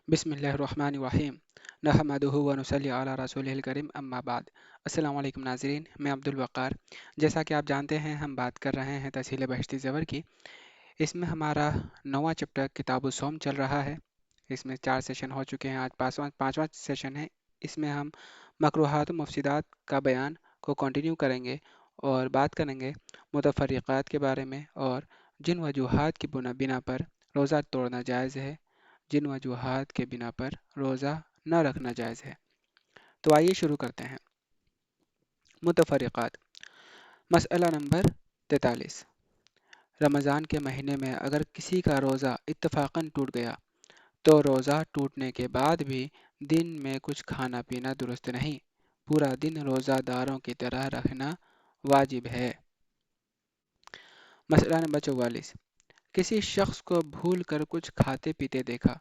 بسم اللہ الرحمن الرحیم نحمدہ ونصلی علی رسولہ الکریم اما بعد السلام علیکم ناظرین، میں عبد الوقار۔ جیسا کہ آپ جانتے ہیں، ہم بات کر رہے ہیں تسہیل بہشتی زیور کی۔ اس میں ہمارا نواں چیپٹر کتاب الصوم چل رہا ہے۔ اس میں 4 سیشن ہو چکے ہیں، آج پانچواں سیشن ہے۔ اس میں ہم مکروہات و مفسدات کا بیان کو کنٹینیو کریں گے اور بات کریں گے متفرقات کے بارے میں، اور جن وجوہات کی بنا پر روزہ توڑنا جائز ہے، جن وجوہات کے بنا پر روزہ نہ رکھنا جائز ہے۔ تو آئیے شروع کرتے ہیں۔ متفرقات، مسئلہ نمبر 43۔ رمضان کے مہینے میں اگر کسی کا روزہ اتفاقاً ٹوٹ گیا تو روزہ ٹوٹنے کے بعد بھی دن میں کچھ کھانا پینا درست نہیں، پورا دن روزہ داروں کی طرح رکھنا واجب ہے۔ مسئلہ نمبر 44۔ کسی شخص کو بھول کر کچھ کھاتے پیتے دیکھا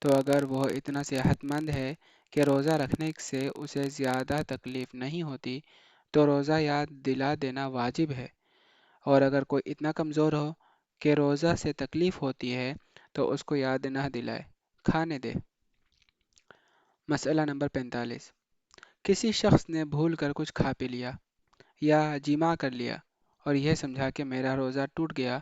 تو اگر وہ اتنا صحت مند ہے کہ روزہ رکھنے سے اسے زیادہ تکلیف نہیں ہوتی تو روزہ یاد دلا دینا واجب ہے، اور اگر کوئی اتنا کمزور ہو کہ روزہ سے تکلیف ہوتی ہے تو اس کو یاد نہ دلائے، کھانے دے۔ مسئلہ نمبر 45۔ کسی شخص نے بھول کر کچھ کھا پی لیا یا جمع کر لیا اور یہ سمجھا کہ میرا روزہ ٹوٹ گیا،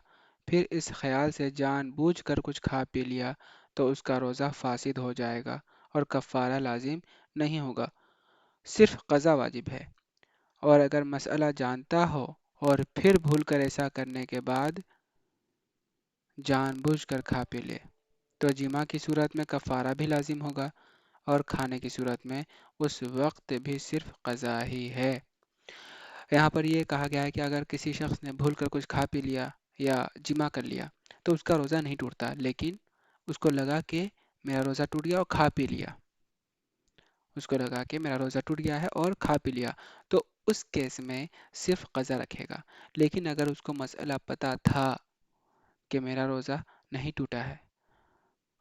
پھر اس خیال سے جان بوجھ کر کچھ کھا پی لیا تو اس کا روزہ فاسد ہو جائے گا اور کفارہ لازم نہیں ہوگا، صرف قضا واجب ہے۔ اور اگر مسئلہ جانتا ہو اور پھر بھول کر ایسا کرنے کے بعد جان بوجھ کر کھا پی لے تو جمع کی صورت میں کفارہ بھی لازم ہوگا، اور کھانے کی صورت میں اس وقت بھی صرف قضا ہی ہے۔ یہاں پر یہ کہا گیا ہے کہ اگر کسی شخص نے بھول کر کچھ کھا پی لیا یا جمع کر لیا تو اس کا روزہ نہیں ٹوٹتا، لیکن اس کو لگا کہ میرا روزہ ٹوٹ گیا اور کھا پی لیا، اس کو لگا کہ میرا روزہ ٹوٹ گیا ہے اور کھا پی لیا، تو اس کیس میں صرف قضا رکھے گا۔ لیکن اگر اس کو مسئلہ پتا تھا کہ میرا روزہ نہیں ٹوٹا ہے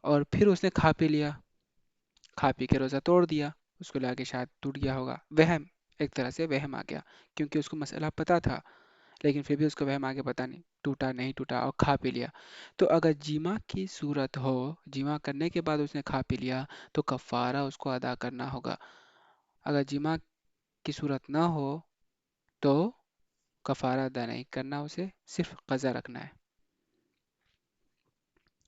اور پھر اس نے کھا پی لیا، کھا پی کے روزہ توڑ دیا، اس کو لگا کہ شاید ٹوٹ گیا ہوگا، وہم، ایک طرح سے وہم آ گیا، کیونکہ اس کو مسئلہ پتا تھا لیکن پھر بھی اس کو وہم آ گیا، پتہ نہیں ٹوٹا اور کھا پی لیا۔ تو اگر جمع کی صورت ہو، جمع کرنے کے بعد اس نے کھا پی لیا تو کفارہ اس کو ادا کرنا ہوگا۔ اگر جمع کی صورت نہ ہو تو کفارہ ادا نہیں کرنا، اسے صرف قضا رکھنا ہے،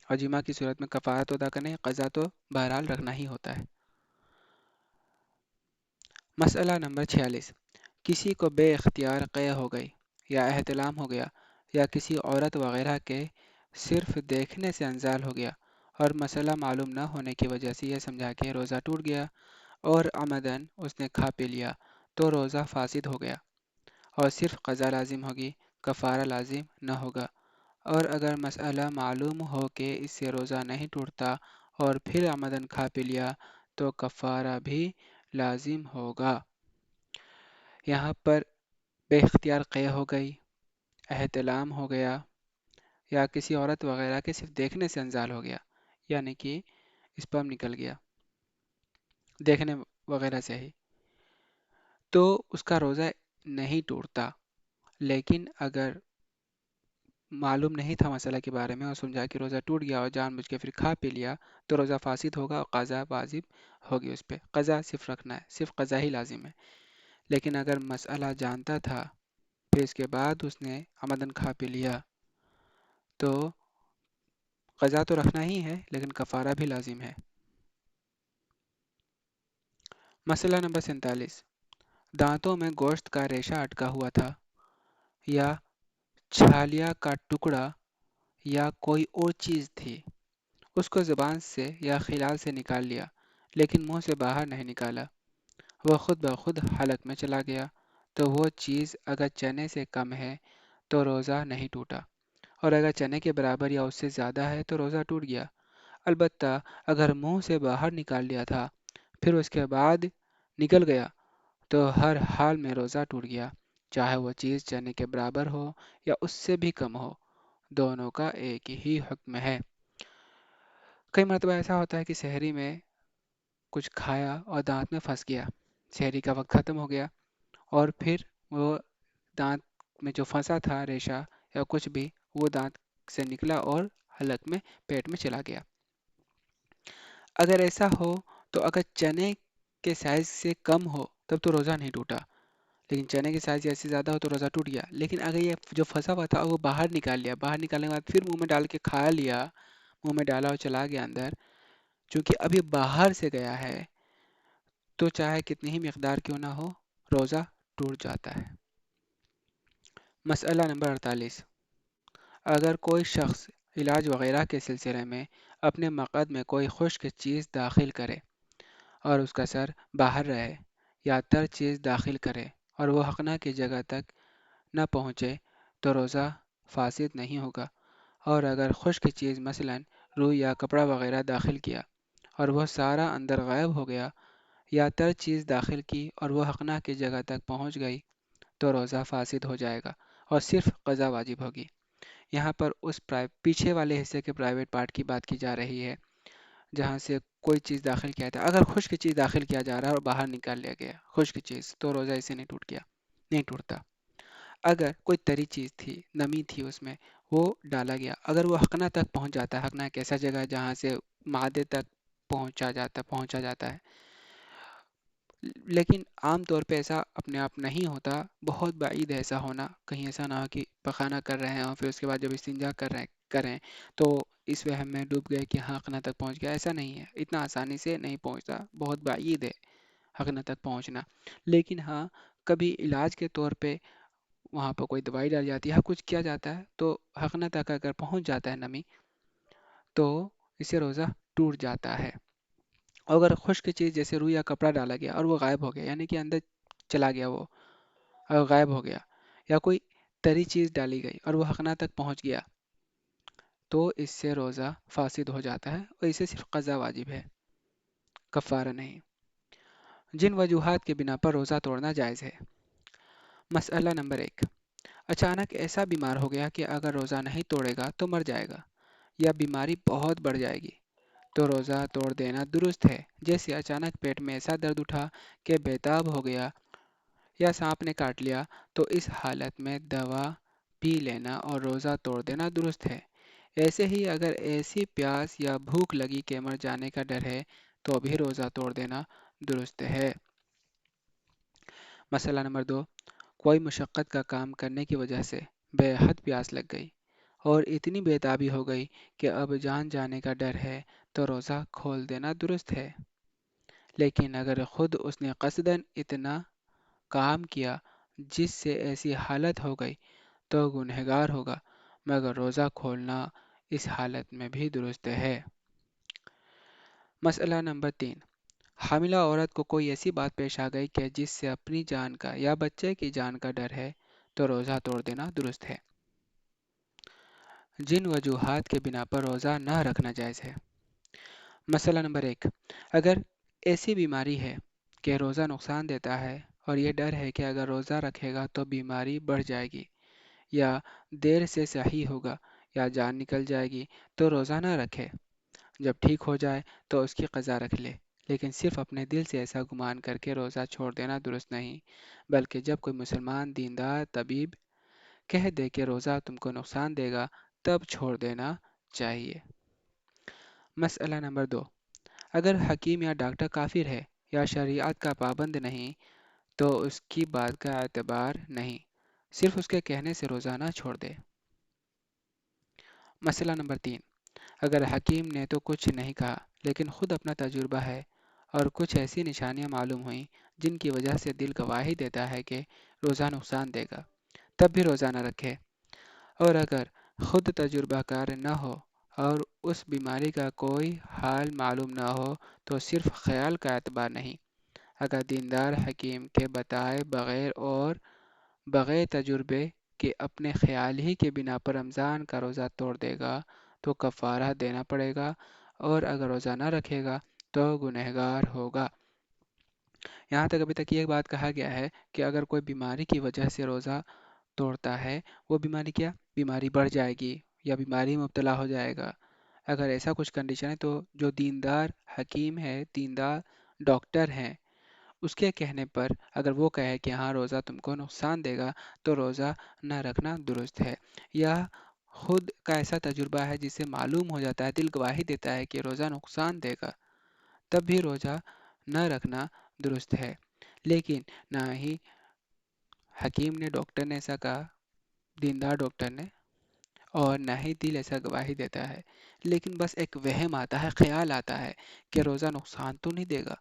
اور جمع کی صورت میں کفارہ تو ادا کرنا ہے، قضا تو بہرحال رکھنا ہی ہوتا ہے۔ مسئلہ نمبر 46۔ کسی کو بے اختیار قے ہو گئی یا احتلام ہو گیا یا کسی عورت وغیرہ کے صرف دیکھنے سے انزال ہو گیا اور مسئلہ معلوم نہ ہونے کی وجہ سے یہ سمجھا کہ روزہ ٹوٹ گیا اور عمدن اس نے کھا پی لیا تو روزہ فاسد ہو گیا اور صرف قضا لازم ہوگی، کفارہ لازم نہ ہوگا۔ اور اگر مسئلہ معلوم ہو کہ اس سے روزہ نہیں ٹوٹتا اور پھر عمدن کھا پی لیا تو کفارہ بھی لازم ہوگا۔ یہاں پر بے اختیار قے ہو گئی، احتلام ہو گیا یا کسی عورت وغیرہ کے صرف دیکھنے سے انزال ہو گیا، یعنی کہ اسپرم نکل گیا دیکھنے وغیرہ سے ہی، تو اس کا روزہ نہیں ٹوٹتا۔ لیکن اگر معلوم نہیں تھا مسئلہ کے بارے میں اور سمجھا کہ روزہ ٹوٹ گیا اور جان بوجھ کے پھر کھا پی لیا تو روزہ فاسد ہوگا اور قضا واجب ہوگی اس پہ، قضا صرف رکھنا ہے، صرف قضا ہی لازم ہے۔ لیکن اگر مسئلہ جانتا تھا پھر اس کے بعد اس نے عمدن کھا پی لیا تو قضا تو رکھنا ہی ہے لیکن کفارہ بھی لازم ہے۔ مسئلہ نمبر 47۔ دانتوں میں گوشت کا ریشہ اٹکا ہوا تھا یا چھالیا کا ٹکڑا یا کوئی اور چیز تھی، اس کو زبان سے یا خلال سے نکال لیا لیکن منہ سے باہر نہیں نکالا، وہ خود بخود حلق میں چلا گیا، تو وہ چیز اگر چنے سے کم ہے تو روزہ نہیں ٹوٹا، اور اگر چنے کے برابر یا اس سے زیادہ ہے تو روزہ ٹوٹ گیا۔ البتہ اگر منہ سے باہر نکال لیا تھا پھر اس کے بعد نکل گیا تو ہر حال میں روزہ ٹوٹ گیا، چاہے وہ چیز چنے کے برابر ہو یا اس سے بھی کم ہو، دونوں کا ایک ہی حکم ہے۔ کئی مرتبہ ایسا ہوتا ہے کہ سحری میں کچھ کھایا اور دانت میں پھنس گیا، سحری کا وقت ختم ہو گیا اور پھر وہ دانت میں جو پھنسا تھا ریشہ یا کچھ بھی وہ دانت سے نکلا اور حلق میں پیٹ میں چلا گیا۔ اگر ایسا ہو تو اگر چنے کے سائز سے کم ہو تب تو روزہ نہیں ٹوٹا، لیکن چنے کی سائز ایسے زیادہ ہو تو روزہ ٹوٹ گیا۔ لیکن اگر یہ جو پھنسا ہوا تھا وہ باہر نکال لیا، باہر نکالنے کے بعد پھر منہ میں ڈال کے کھا لیا، منہ میں ڈالا اور چلا گیا اندر، چونکہ ابھی باہر سے گیا ہے تو چاہے کتنی ہی مقدار کیوں نہ ہو روزہ ٹوٹ جاتا ہے۔ مسئلہ نمبر 48، اگر کوئی شخص علاج وغیرہ کے سلسلے میں اپنے مقعد میں کوئی خشک چیز داخل کرے اور اس کا سر باہر رہے، یا تر چیز داخل کرے اور وہ حقنہ کی جگہ تک نہ پہنچے تو روزہ فاسد نہیں ہوگا، اور اگر خشک چیز مثلاً روئی یا کپڑا وغیرہ داخل کیا اور وہ سارا اندر غائب ہو گیا، یا تر چیز داخل کی اور وہ حقنہ کی جگہ تک پہنچ گئی تو روزہ فاسد ہو جائے گا اور صرف قضا واجب ہوگی۔ یہاں پر اس پیچھے والے حصے کے پرائیویٹ پارٹ کی بات کی جا رہی ہے جہاں سے کوئی چیز داخل کیا تھا۔ اگر خشک چیز داخل کیا جا رہا ہے اور باہر نکال لیا گیا خشک چیز تو روزہ اسے نہیں ٹوٹ گیا، نہیں ٹوٹتا۔ اگر کوئی تری چیز تھی، نمی تھی اس میں، وہ ڈالا گیا، اگر وہ حقنہ تک پہنچ جاتا ہے، حقنہ ایک ایسا جگہ ہے جہاں سے معدے تک پہنچا جاتا ہے، لیکن عام طور پہ ایسا اپنے آپ نہیں ہوتا، بہت بعید ہے ایسا ہونا، کہیں ایسا نہ ہو کہ پخانہ کر رہے ہیں اور پھر اس کے بعد جب استنجا کریں تو اس وہم میں ڈوب گئے کہ ہاں حقنہ تک پہنچ گیا۔ ایسا نہیں ہے، اتنا آسانی سے نہیں پہنچتا، بہت بعید ہے حقنہ تک پہنچنا۔ لیکن ہاں کبھی علاج کے طور پہ وہاں پر کوئی دوائی ڈالی جاتی ہے، کچھ کیا جاتا ہے تو حقنہ تک اگر پہنچ جاتا ہے نمی تو اسے روزہ ٹوٹ جاتا ہے۔ اگر خشک چیز جیسے روئی یا کپڑا ڈالا گیا اور وہ غائب ہو گیا، یعنی کہ اندر چلا گیا وہ اور غائب ہو گیا، یا کوئی تری چیز ڈالی گئی اور وہ حقنہ تک پہنچ گیا تو اس سے روزہ فاسد ہو جاتا ہے اور اسے صرف قضا واجب ہے، کفارہ نہیں۔ جن وجوہات کے بنا پر روزہ توڑنا جائز ہے۔ مسئلہ نمبر 1، اچانک ایسا بیمار ہو گیا کہ اگر روزہ نہیں توڑے گا تو مر جائے گا، یا بیماری بہت بڑھ جائے گی تو روزہ توڑ دینا درست ہے، جیسے اچانک پیٹ میں ایسا درد اٹھا کہ بے تاب ہو گیا یا سانپ نے کاٹ لیا، تو اس حالت میں دوا پی لینا اور روزہ توڑ دینا درست ہے۔ ایسے ہی اگر ایسی پیاس یا بھوک لگی کہ مر جانے کا ڈر ہے تو بھی روزہ توڑ دینا درست ہے۔ مسئلہ نمبر 2، کوئی مشقت کا کام کرنے کی وجہ سے بے حد پیاس لگ گئی اور اتنی بے تابی ہو گئی کہ اب جان جانے کا ڈر ہے تو روزہ کھول دینا درست ہے۔ لیکن اگر خود اس نے قصداً اتنا کام کیا جس سے ایسی حالت ہو گئی تو گنہگار ہوگا، مگر روزہ کھولنا اس حالت میں بھی درست ہے۔ مسئلہ نمبر 3، حاملہ عورت کو کوئی ایسی بات پیش آ گئی کہ جس سے اپنی جان کا یا بچے کی جان کا ڈر ہے تو روزہ توڑ دینا درست ہے۔ جن وجوہات کے بنا پر روزہ نہ رکھنا جائز ہے۔ مسئلہ نمبر 1، اگر ایسی بیماری ہے کہ روزہ نقصان دیتا ہے اور یہ ڈر ہے کہ اگر روزہ رکھے گا تو بیماری بڑھ جائے گی یا دیر سے صحیح ہوگا یا جان نکل جائے گی تو روزہ نہ رکھے، جب ٹھیک ہو جائے تو اس کی قضا رکھ لے، لیکن صرف اپنے دل سے ایسا گمان کر کے روزہ چھوڑ دینا درست نہیں، بلکہ جب کوئی مسلمان دیندار طبیب کہہ دے کہ روزہ تم کو نقصان دے گا تب چھوڑ دینا چاہیے۔ مسئلہ نمبر 2، اگر حکیم یا ڈاکٹر کافر ہے یا شریعت کا پابند نہیں تو اس کی بات کا اعتبار نہیں، صرف اس کے کہنے سے روزہ نہ چھوڑ دے۔ مسئلہ نمبر 3، اگر حکیم نے تو کچھ نہیں کہا لیکن خود اپنا تجربہ ہے اور کچھ ایسی نشانیاں معلوم ہوئیں جن کی وجہ سے دل گواہی دیتا ہے کہ روزہ نقصان دے گا، تب بھی روزہ نہ رکھے۔ اور اگر خود تجربہ کار نہ ہو اور اس بیماری کا کوئی حال معلوم نہ ہو تو صرف خیال کا اعتبار نہیں، اگر دیندار حکیم کے بتائے بغیر اور بغیر تجربے کے اپنے خیال ہی کے بنا پر رمضان کا روزہ توڑ دے گا تو کفارہ دینا پڑے گا، اور اگر روزہ نہ رکھے گا تو گنہگار ہوگا۔ یہاں تک ابھی تک یہ بات کہا گیا ہے کہ اگر کوئی بیماری کی وجہ سے روزہ توڑتا ہے، وہ بیماری کیا؟ بیماری بڑھ جائے گی یا بیماری میں مبتلا ہو جائے گا، اگر ایسا کچھ کنڈیشن ہے تو جو دیندار حکیم ہے، دیندار ڈاکٹر ہیں، اس کے کہنے پر اگر وہ کہے کہ ہاں روزہ تم کو نقصان دے گا تو روزہ نہ رکھنا درست ہے، یا خود کا ایسا تجربہ ہے جس سے معلوم ہو جاتا ہے، دل گواہی دیتا ہے کہ روزہ نقصان دے گا، تب بھی روزہ نہ رکھنا درست ہے، لیکن نہ ہی حکیم نے ڈاکٹر نے ایسا کہا، دیندار ڈاکٹر نے، اور نہ ہی دل ایسا گواہی دیتا ہے، لیکن بس ایک وہم آتا ہے، خیال آتا ہے کہ روزہ نقصان تو نہیں دے گا۔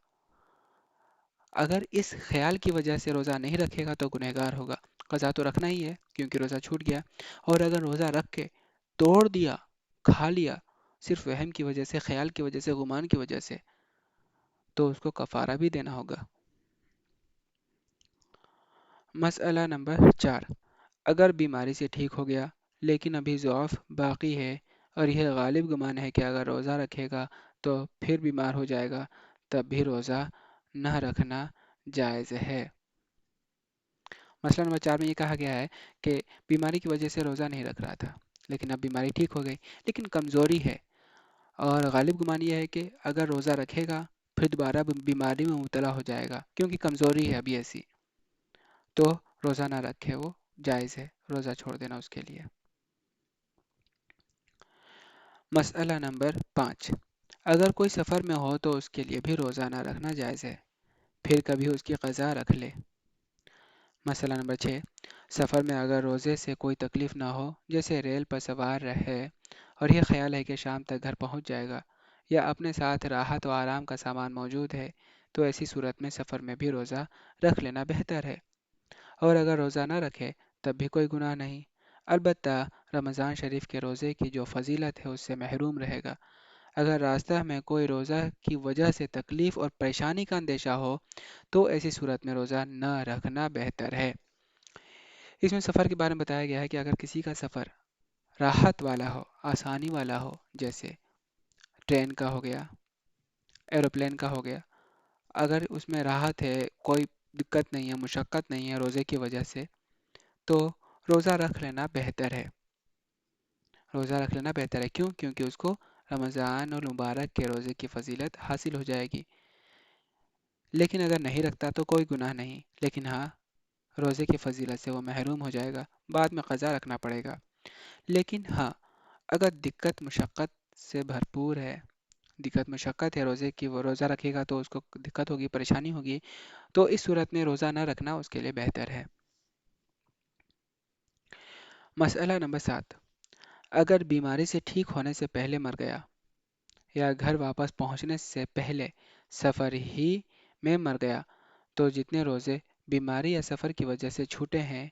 اگر اس خیال کی وجہ سے روزہ نہیں رکھے گا تو گنہگار ہوگا، قضا تو رکھنا ہی ہے کیونکہ روزہ چھوٹ گیا۔ اور اگر روزہ رکھ کے توڑ دیا، کھا لیا، صرف وہم کی وجہ سے، خیال کی وجہ سے، گمان کی وجہ سے، تو اس کو کفارہ بھی دینا ہوگا۔ مسئلہ نمبر 4، اگر بیماری سے ٹھیک ہو گیا لیکن ابھی ضعف باقی ہے اور یہ غالب گمان ہے کہ اگر روزہ رکھے گا تو پھر بیمار ہو جائے گا، تب بھی روزہ نہ رکھنا جائز ہے۔ مسئلہ نمبر 4 میں یہ کہا گیا ہے کہ بیماری کی وجہ سے روزہ نہیں رکھ رہا تھا، لیکن اب بیماری ٹھیک ہو گئی، لیکن کمزوری ہے، اور غالب گمان یہ ہے کہ اگر روزہ رکھے گا پھر دوبارہ بیماری میں مبتلا ہو جائے گا کیونکہ کمزوری ہے ابھی ایسی، تو روزہ نہ رکھے، وہ جائز ہے روزہ چھوڑ دینا اس کے لیے۔ مسئلہ نمبر 5، اگر کوئی سفر میں ہو تو اس کے لیے بھی روزہ نہ رکھنا جائز ہے، پھر کبھی اس کی قضا رکھ لے۔ مسئلہ نمبر 6، سفر میں اگر روزے سے کوئی تکلیف نہ ہو، جیسے ریل پر سوار رہے اور یہ خیال ہے کہ شام تک گھر پہنچ جائے گا، یا اپنے ساتھ راحت و آرام کا سامان موجود ہے، تو ایسی صورت میں سفر میں بھی روزہ رکھ لینا بہتر ہے، اور اگر روزہ نہ رکھے تب بھی کوئی گناہ نہیں، البتہ رمضان شریف کے روزے کی جو فضیلت ہے اس سے محروم رہے گا۔ اگر راستہ میں کوئی روزہ کی وجہ سے تکلیف اور پریشانی کا اندیشہ ہو تو ایسی صورت میں روزہ نہ رکھنا بہتر ہے۔ اس میں سفر کے بارے میں بتایا گیا ہے کہ اگر کسی کا سفر راحت والا ہو، آسانی والا ہو، جیسے ٹرین کا ہو گیا، ایروپلین کا ہو گیا، اگر اس میں راحت ہے، کوئی دقت نہیں ہے، مشقت نہیں ہے روزے کی وجہ سے، تو روزہ رکھ لینا بہتر ہے۔ روزہ رکھ لینا بہتر ہے، کیوں؟ کیونکہ اس کو رمضان المبارک کے روزے کی فضیلت حاصل ہو جائے گی۔ لیکن اگر نہیں رکھتا تو کوئی گناہ نہیں، لیکن ہاں روزے کی فضیلت سے وہ محروم ہو جائے گا، بعد میں قضا رکھنا پڑے گا۔ لیکن ہاں اگر دقت مشقت سے بھرپور ہے، دقت مشقت ہے روزے کی، وہ روزہ رکھے گا تو اس کو دقت ہوگی، پریشانی ہوگی، تو اس صورت میں روزہ نہ رکھنا اس کے لیے بہتر ہے۔ مسئلہ نمبر 7، اگر بیماری سے ٹھیک ہونے سے پہلے مر گیا یا گھر واپس پہنچنے سے پہلے سفر ہی میں مر گیا تو جتنے روزے بیماری یا سفر کی وجہ سے چھوٹے ہیں،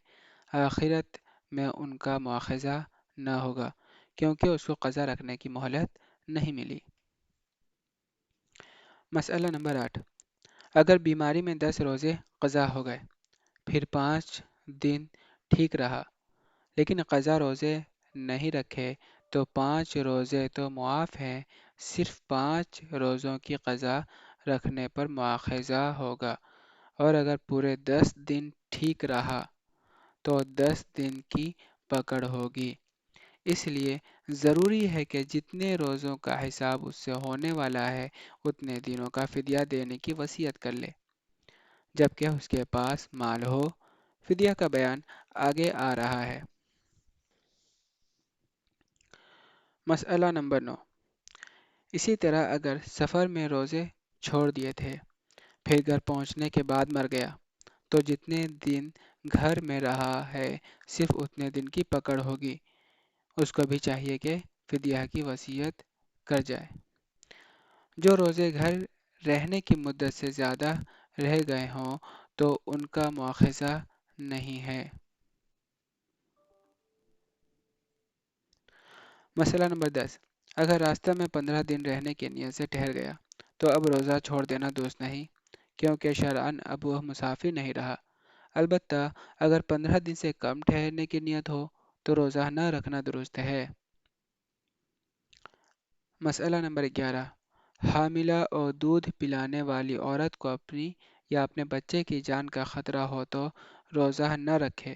آخرت میں ان کا مواخذہ نہ ہوگا، کیونکہ اس کو قضا رکھنے کی مہلت نہیں ملی۔ مسئلہ نمبر 8، اگر بیماری میں 10 روزے قضا ہو گئے، پھر 5 دن ٹھیک رہا، لیکن قضا روزے نہیں رکھے، تو 5 روزے تو معاف ہیں، صرف 5 روزوں کی قضا رکھنے پر مواخذہ ہوگا، اور اگر پورے 10 دن ٹھیک رہا تو 10 دن کی پکڑ ہوگی۔ اس لیے ضروری ہے کہ جتنے روزوں کا حساب اس سے ہونے والا ہے اتنے دنوں کا فدیہ دینے کی وصیت کر لے، جبکہ اس کے پاس مال ہو۔ فدیہ کا بیان آگے آ رہا ہے۔ مسئلہ نمبر 9، اسی طرح اگر سفر میں روزے چھوڑ دیے تھے، پھر گھر پہنچنے کے بعد مر گیا، تو جتنے دن گھر میں رہا ہے صرف اتنے دن کی پکڑ ہوگی، اس کو بھی چاہیے کہ فدیہ کی وصیت کر جائے۔ جو روزے گھر رہنے کی مدت سے زیادہ رہ گئے ہوں تو ان کا مواخذہ نہیں ہے۔ مسئلہ نمبر 10، اگر راستہ میں 15 دن رہنے کی نیت سے ٹھہر گیا تو اب روزہ چھوڑ دینا درست نہیں، کیونکہ شرعاً اب وہ مسافر نہیں رہا، البتہ اگر 15 دن سے کم ٹھہرنے کی نیت ہو تو روزہ نہ رکھنا درست ہے۔ مسئلہ نمبر 11، حاملہ اور دودھ پلانے والی عورت کو اپنی یا اپنے بچے کی جان کا خطرہ ہو تو روزہ نہ رکھے،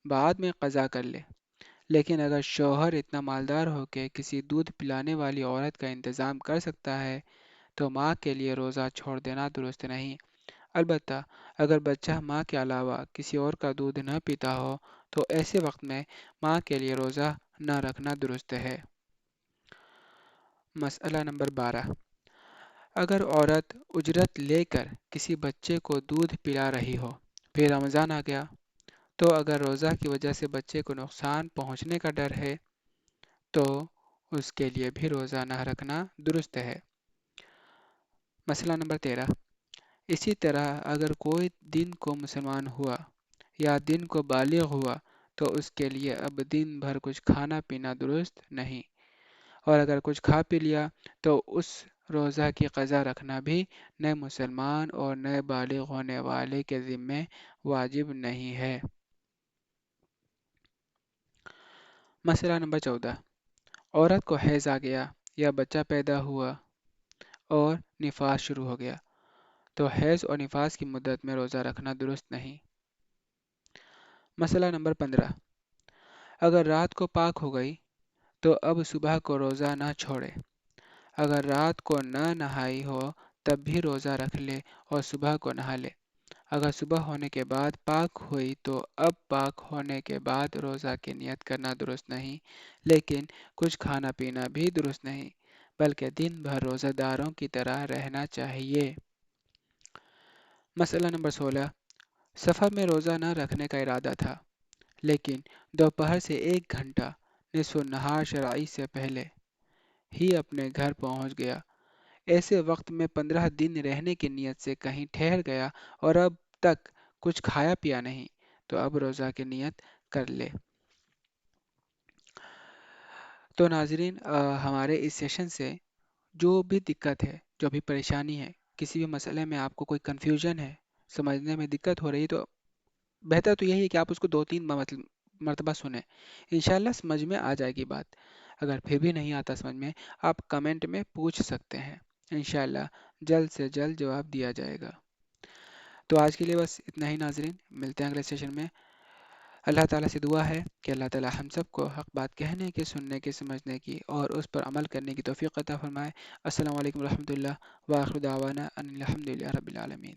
بعد میں قضا کر لے، لیکن اگر شوہر اتنا مالدار ہو کہ کسی دودھ پلانے والی عورت کا انتظام کر سکتا ہے تو ماں کے لیے روزہ چھوڑ دینا درست نہیں، البتہ اگر بچہ ماں کے علاوہ کسی اور کا دودھ نہ پیتا ہو تو ایسے وقت میں ماں کے لیے روزہ نہ رکھنا درست ہے۔ مسئلہ نمبر 12، اگر عورت اجرت لے کر کسی بچے کو دودھ پلا رہی ہو، پھر رمضان آ گیا، تو اگر روزہ کی وجہ سے بچے کو نقصان پہنچنے کا ڈر ہے تو اس کے لیے بھی روزہ نہ رکھنا درست ہے۔ مسئلہ نمبر 13، اسی طرح اگر کوئی دن کو مسلمان ہوا یا دن کو بالغ ہوا تو اس کے لیے اب دن بھر کچھ کھانا پینا درست نہیں، اور اگر کچھ کھا پی لیا تو اس روزہ کی قضا رکھنا بھی نئے مسلمان اور نئے بالغ ہونے والے کے ذمے واجب نہیں ہے۔ مسئلہ نمبر 14، عورت کو حیض آ گیا یا بچہ پیدا ہوا اور نفاس شروع ہو گیا تو حیض اور نفاس کی مدت میں روزہ رکھنا درست نہیں۔ مسئلہ نمبر 15، اگر رات کو پاک ہو گئی تو اب صبح کو روزہ نہ چھوڑے، اگر رات کو نہ نہائی ہو تب بھی روزہ رکھ لے اور صبح کو نہا لے، اگر صبح ہونے کے بعد پاک ہوئی تو اب پاک ہونے کے بعد روزہ کی نیت کرنا درست نہیں، لیکن کچھ کھانا پینا بھی درست نہیں، بلکہ دن بھر روزہ داروں کی طرح رہنا چاہیے۔ مسئلہ نمبر 16، سفر میں روزہ نہ رکھنے کا ارادہ تھا، لیکن دوپہر سے 1 گھنٹہ نصف النہار شرعی سے پہلے ہی اپنے گھر پہنچ گیا، ایسے وقت میں 15 دن رہنے کی نیت سے کہیں ٹھہر گیا اور اب تک کچھ کھایا پیا نہیں، تو اب روزہ کی نیت کر لے۔ تو ناظرین، ہمارے اس سیشن سے جو بھی دقت ہے، جو بھی پریشانی ہے، کسی بھی مسئلے میں آپ کو کوئی کنفیوژن ہے، سمجھنے میں دقت ہو رہی ہے، تو بہتر تو یہی ہے کہ آپ اس کو 2-3 مرتبہ سنیں، انشاءاللہ سمجھ میں آ جائے گی بات۔ اگر پھر بھی نہیں آتا سمجھ میں، آپ کمنٹ میں پوچھ سکتے ہیں، انشاءاللہ جلد سے جلد جواب دیا جائے گا۔ تو آج کے لیے بس اتنا ہی ناظرین، ملتے ہیں اگلے سیشن میں۔ اللہ تعالیٰ سے دعا ہے کہ اللہ تعالیٰ ہم سب کو حق بات کہنے کی، سننے کی، سمجھنے کی اور اس پر عمل کرنے کی توفیق عطا فرمائے۔ السلام علیکم ورحمۃ اللہ، وآخر دعوانا ان الحمد للہ رب العالمین۔